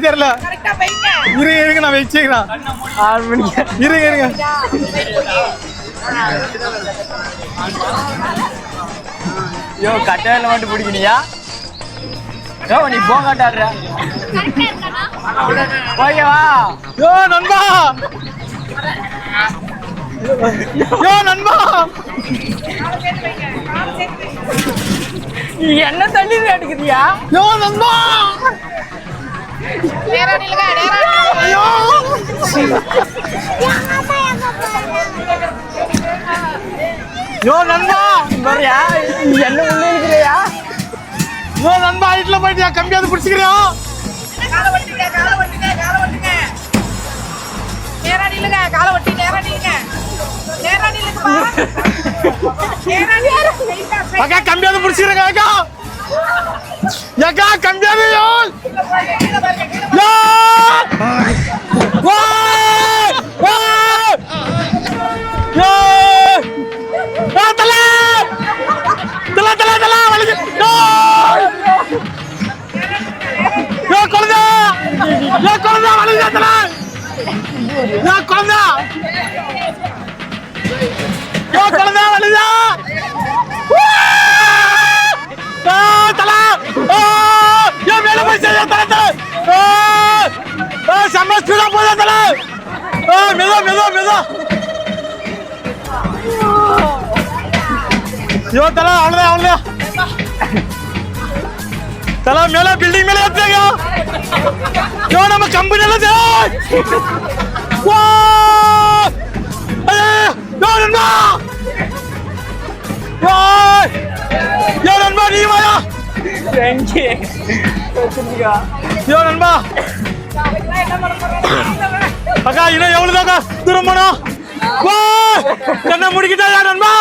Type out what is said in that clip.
தெரியல. இருங்க நான் வச்சுக்கிறேன். 6 மணிக்கு இருங்க. யோ கட்டையில மட்டும் பிடிக்கணியா? யோ நீ போங்காட்டாடுற. ஓகேவா? யோ நண்பா. என்ன தண்ணி அடிக்குதியா? யோ நண்பா. ஐயோ யோ நண்பா வரியா? என்ன உள்ள இருக்கிறியா? யோ நண்பா வீட்டுல போயிட்டியா? கம்பியாவது பிடிச்சிக்கிறியா? காலை வட்டிங்க. நேரா நில்லுங்க. காலை வட்டி நேரா நில்லுங்க. அக்கா கம்பியாவது பிடிச்சிக்கிறேங்க அக்கா. ஏக்கா கம்பியாவது யோ. யோ தலா அவ்வளவுதான் தலா மேல பில்டிங் மேல ஏத்துங்க. யோ நம்ம கம்பெனி எல்லாம் நண்பா நீ வாயா. யோ நண்பா அக்கா இன்னும் எவ்வளவுதாக்கா தூரம் போனோம்? என்ன முடிக்கிட்டா நண்பா?